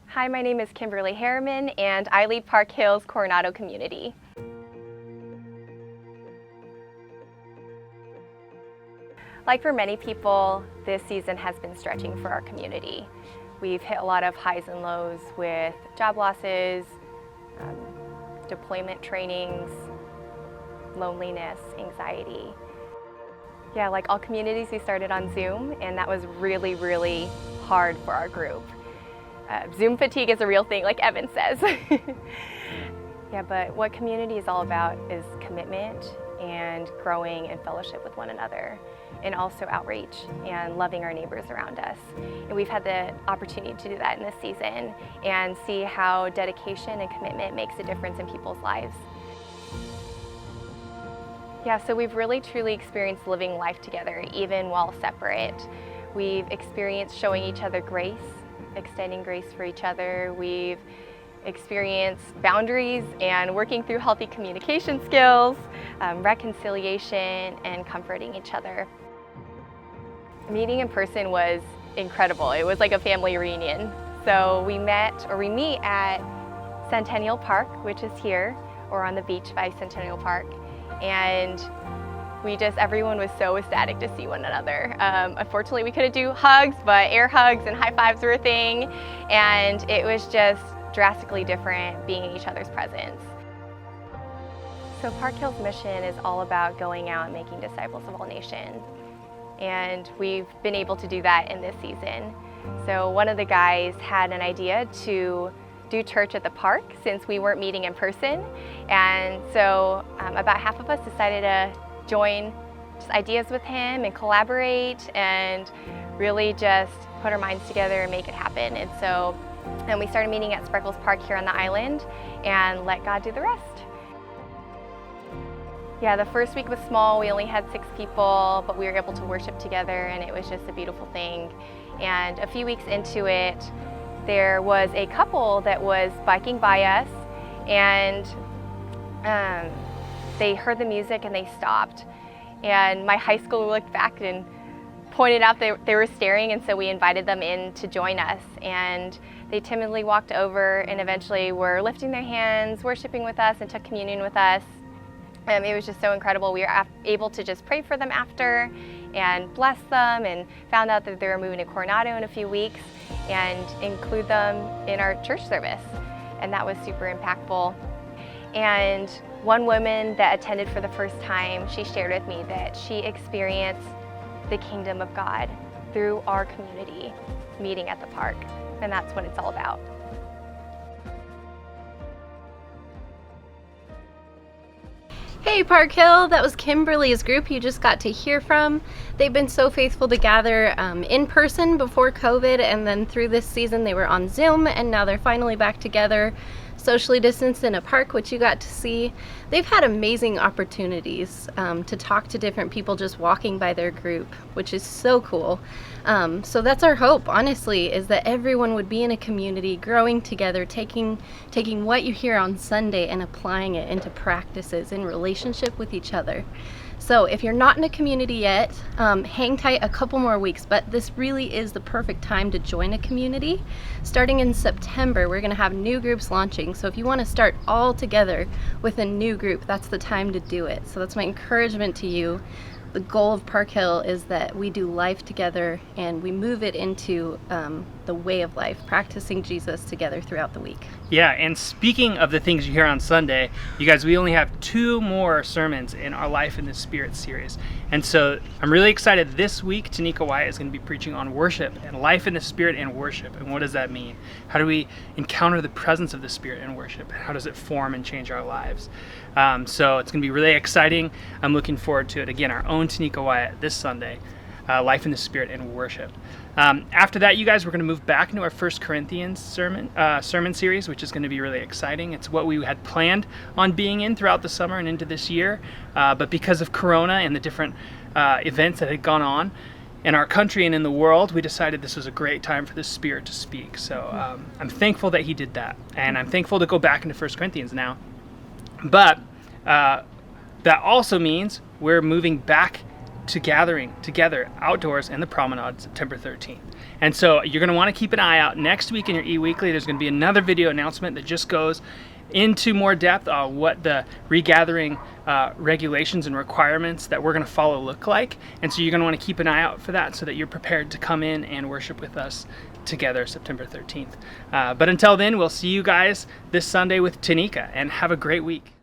Hi, my name is Kimberly Harriman, and I lead Park Hills Coronado community. Like for many people, this season has been stretching for our community. We've hit a lot of highs and lows with job losses, deployment trainings, loneliness, anxiety. Yeah, like all communities, we started on Zoom, and that was really hard for our group. Zoom fatigue is a real thing, like Evan says. Yeah, but what community is all about is commitment and growing in fellowship with one another, and also outreach and loving our neighbors around us. And we've had the opportunity to do that in this season and see how dedication and commitment makes a difference in people's lives. Yeah, so we've really truly experienced living life together, even while separate. We've experienced showing each other grace, extending grace for each other. We've experienced boundaries and working through healthy communication skills, reconciliation, and comforting each other. Meeting in person was incredible. It was like a family reunion. So we meet at Centennial Park, which is here, or on the beach by Centennial Park. And everyone was so ecstatic to see one another. Unfortunately, we couldn't do hugs, but air hugs and high fives were a thing. And it was just drastically different being in each other's presence. So Park Hills mission is all about going out and making disciples of all nations. And we've been able to do that in this season. So one of the guys had an idea to do church at the park since we weren't meeting in person. And so about half of us decided to join just ideas with him and collaborate and really just put our minds together and make it happen. And we started meeting at Spreckles Park here on the island and let God do the rest. Yeah, the first week was small. We only had 6 people, but we were able to worship together, and it was just a beautiful thing. And a few weeks into it, there was a couple that was biking by us, and they heard the music and they stopped. And my high school looked back and pointed out they were staring, and so we invited them in to join us. And they timidly walked over and eventually were lifting their hands, worshiping with us, and took communion with us. It was just so incredible. We were able to just pray for them after and bless them, and found out that they were moving to Coronado in a few weeks and include them in our church service. And that was super impactful. And one woman that attended for the first time, she shared with me that she experienced the kingdom of God through our community meeting at the park. And that's what it's all about. Hey Park Hill, that was Kimberly's group you just got to hear from. They've been so faithful to gather in person before COVID, and then through this season they were on Zoom, and now they're finally back together, socially distanced in a park, which you got to see. They've had amazing opportunities to talk to different people just walking by their group, which is so cool. So that's our hope, honestly, is that everyone would be in a community, growing together, taking what you hear on Sunday and applying it into practices in relationship with each other. So if you're not in a community yet, hang tight a couple more weeks, but this really is the perfect time to join a community. Starting in September, we're gonna have new groups launching. So if you wanna start all together with a new group, that's the time to do it. So that's my encouragement to you. The goal of Park Hill is that we do life together and we move it into the way of life, practicing Jesus together throughout the week. Yeah, and speaking of the things you hear on Sunday, you guys, we only have 2 more sermons in our Life in the Spirit series. And so I'm really excited. This week, Tanika Wyatt is going to be preaching on worship and life in the Spirit and worship. And what does that mean? How do we encounter the presence of the Spirit in worship? How does it form and change our lives? So it's going to be really exciting. I'm looking forward to it. Again, our own Tanika Wyatt this Sunday, Life in the Spirit and worship. After that, you guys, we're going to move back into our 1 Corinthians sermon series, which is going to be really exciting. It's what we had planned on being in throughout the summer and into this year, but because of Corona and the different events that had gone on in our country and in the world, we decided this was a great time for the Spirit to speak. So I'm thankful that he did that, and I'm thankful to go back into 1 Corinthians now. But that also means we're moving back to gathering together outdoors in the promenade September 13th. And so you're going to want to keep an eye out. Next week in your e-weekly, there's going to be another video announcement that just goes into more depth on what the regathering regulations and requirements that we're going to follow look like. And so you're going to want to keep an eye out for that so that you're prepared to come in and worship with us together September 13th. But until then, we'll see you guys this Sunday with Tanika, and have a great week.